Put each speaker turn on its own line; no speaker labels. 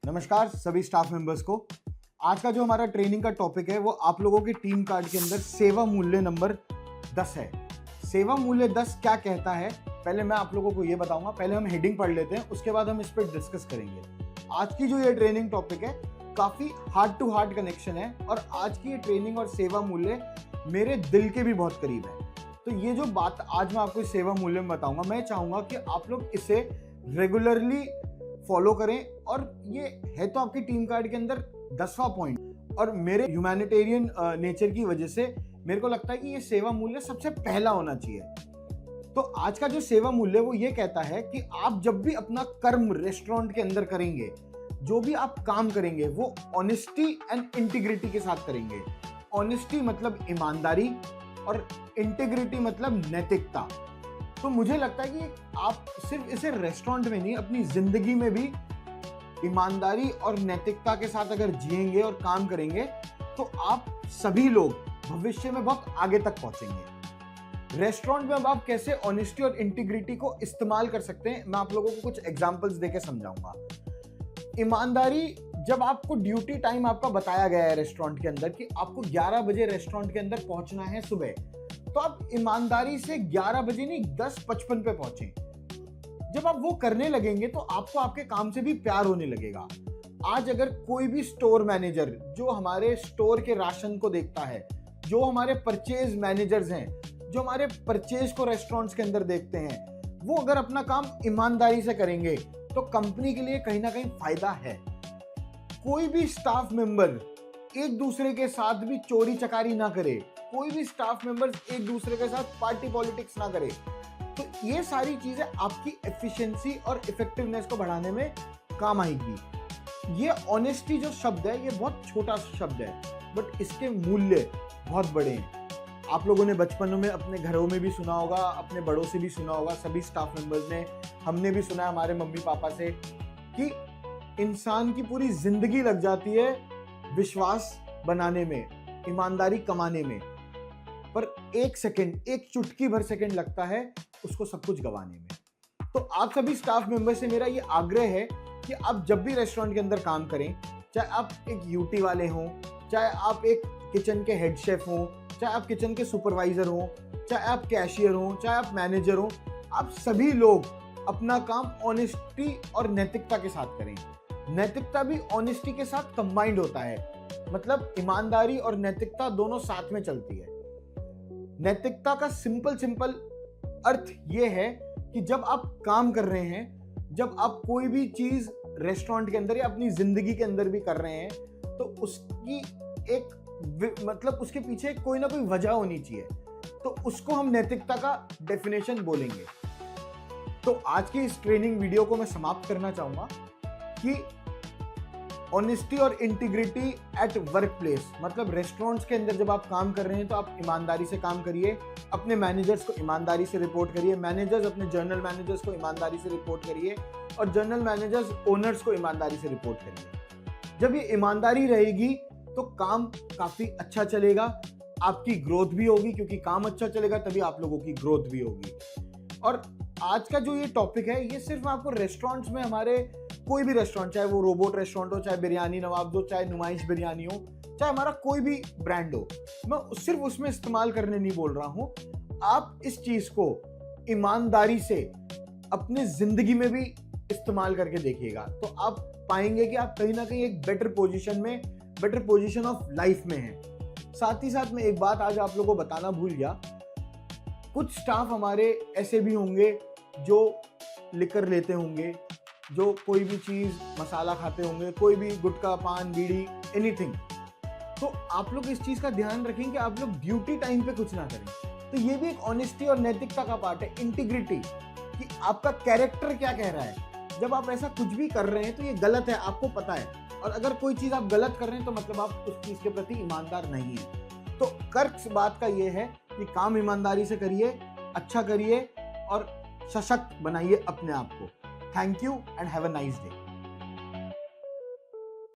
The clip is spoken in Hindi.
नमस्कार सभी स्टाफ मेंबर्स को। आज का जो हमारा ट्रेनिंग का टॉपिक है वो आप लोगों के टीम कार्ड के अंदर सेवा मूल्य नंबर 10 है। सेवा मूल्य 10 क्या कहता है पहले मैं आप लोगों को ये बताऊंगा। पहले हम हेडिंग पढ़ लेते हैं, उसके बाद हम इस पर डिस्कस करेंगे। आज की जो ये ट्रेनिंग टॉपिक है काफी हार्ट टू हार्ट कनेक्शन है और आज की ये ट्रेनिंग और सेवा मूल्य मेरे दिल के भी बहुत करीब है। तो ये जो बात आज मैं आपको सेवा मूल्य में बताऊंगा, मैं चाहूंगा कि आप लोग इसे रेगुलरली फॉलो करें। और ये है तो आपकी टीम कार्ड के अंदर 10वां पॉइंट, और मेरे ह्यूमैनिटेरियन नेचर की वजह से मेरे को लगता है कि ये सेवा मूल्य सबसे पहला होना चाहिए। तो आज का जो सेवा मूल्य वो ये कहता है कि आप जब भी अपना कर्म रेस्टोरेंट के अंदर करेंगे, जो भी आप काम करेंगे वो ऑनेस्टी एंड इंटीग्रिटी के साथ करेंगे। ऑनेस्टी मतलब ईमानदारी और इंटीग्रिटी मतलब नैतिकता। तो मुझे लगता है कि आप सिर्फ इसे रेस्टोरेंट में नहीं, अपनी जिंदगी में भी ईमानदारी और नैतिकता के साथ अगर जिएंगे और काम करेंगे तो आप सभी लोग भविष्य में बहुत आगे तक पहुंचेंगे। रेस्टोरेंट में अब आप कैसे ऑनेस्टी और इंटीग्रिटी को इस्तेमाल कर सकते हैं, मैं आप लोगों को कुछ एग्जांपल्स देके समझाऊंगा। ईमानदारी, जब आपको ड्यूटी टाइम आपका बताया गया है रेस्टोरेंट के अंदर कि आपको 11 बजे रेस्टोरेंट के अंदर पहुंचना है सुबह, तो आप ईमानदारी से 11 बजे नहीं 10:55 पे पहुंचे। जब आप वो करने लगेंगे तो आपको आपके काम से भी प्यार होने लगेगा। आज अगर कोई भी स्टोर मैनेजर जो हमारे स्टोर के राशन को देखता है, जो हमारे परचेज मैनेजर्स हैं, जो हमारे परचेज को रेस्टोरेंट्स के अंदर देखते हैं, वो अगर अपना काम ईमानदारी से करेंगे तो कंपनी के लिए कहीं ना कहीं फायदा है। कोई भी स्टाफ मेंबर एक दूसरे के साथ भी चोरी चकारी ना करे, कोई भी स्टाफ मेंबर्स एक दूसरे के साथ पार्टी पॉलिटिक्स ना करे, तो ये सारी चीजें आपकी एफिशिएंसी और इफेक्टिवनेस को बढ़ाने में काम आएगी। ये ऑनेस्टी जो शब्द है ये बहुत छोटा शब्द है, बट इसके मूल्य बहुत बड़े हैं। आप लोगों ने बचपन में अपने घरों में भी सुना होगा, अपने बड़ों से भी सुना होगा, सभी स्टाफ मेंबर्स ने, हमने भी सुना है हमारे मम्मी पापा से कि इंसान की पूरी जिंदगी लग जाती है विश्वास बनाने में, ईमानदारी कमाने में, पर एक सेकंड, एक चुटकी भर सेकंड लगता है उसको सब कुछ गंवाने में। तो आप सभी स्टाफ मेंबर से मेरा ये आग्रह है कि आप जब भी रेस्टोरेंट के अंदर काम करें, चाहे आप एक यूटी वाले हों, चाहे आप एक किचन के हेड शेफ हों, चाहे आप किचन के सुपरवाइजर हों, चाहे आप कैशियर हों, चाहे आप मैनेजर हों, आप सभी लोग अपना काम ऑनेस्टी और नैतिकता के साथ करें। नैतिकता भी ऑनेस्टी के साथ कंबाइंड होता है, मतलब ईमानदारी और नैतिकता दोनों साथ में चलती है। नैतिकता का सिंपल अर्थ ये है कि जब आप काम कर रहे हैं, जब आप कोई भी चीज रेस्टोरेंट के अंदर या अपनी जिंदगी के अंदर भी कर रहे हैं, तो उसकी एक मतलब उसके पीछे कोई ना कोई वजह होनी चाहिए, तो उसको हम नैतिकता का डेफिनेशन बोलेंगे। तो आज की इस ट्रेनिंग वीडियो को मैं समाप्त करना चाहूंगा कि ऑनेस्टी और इंटीग्रिटी एट वर्क प्लेस, मतलब रेस्टोरेंट्स के अंदर जब आप काम कर रहे हैं तो आप ईमानदारी से काम करिए, अपने मैनेजर्स को ईमानदारी से रिपोर्ट करिए, मैनेजर्स अपने जनरल मैनेजर्स को ईमानदारी से रिपोर्ट करिए, और जनरल मैनेजर्स ओनर्स को ईमानदारी से रिपोर्ट करिए। जब ये ईमानदारी रहेगी तो काम काफी अच्छा चलेगा, आपकी ग्रोथ भी होगी, क्योंकि काम अच्छा चलेगा तभी आप लोगों की ग्रोथ भी होगी। और आज का जो ये टॉपिक है ये सिर्फ मैं आपको रेस्टोरेंट्स में, हमारे कोई भी रेस्टोरेंट, चाहे वो रोबोट रेस्टोरेंट हो, चाहे बिरयानी नवाब हो, चाहे नुमाइश बिरयानी हो, चाहे हमारा कोई भी ब्रांड हो, मैं सिर्फ उसमें इस्तेमाल करने नहीं बोल रहा हूं। आप इस चीज को ईमानदारी से अपने जिंदगी में भी इस्तेमाल करके देखिएगा, तो आप पाएंगे कि आप कहीं ना कहीं एक बेटर पोजीशन में, बेटर पोजीशन ऑफ लाइफ में हैं। साथ ही साथ मैं एक बात आज आप लोगों को बताना भूल गया, कुछ स्टाफ हमारे ऐसे भी होंगे जो लिकर लेते होंगे, जो कोई भी चीज मसाला खाते होंगे, कोई भी गुटखा पान बीड़ी एनीथिंग। तो आप लोग इस चीज का ध्यान रखें कि आप लोग ड्यूटी टाइम पे कुछ ना करें। तो ये भी एक ऑनेस्टी और नैतिकता का पार्ट है, इंटीग्रिटी, कि आपका कैरेक्टर क्या कह रहा है। जब आप ऐसा कुछ भी कर रहे हैं तो ये गलत है, आपको पता है, और अगर कोई चीज आप गलत कर रहे हैं तो मतलब आप उस चीज के प्रति ईमानदार नहीं है। तो कर्क बात का ये है कि काम ईमानदारी से करिए, अच्छा करिए और सशक्त बनाइए अपने आप को। Thank you and have a nice day.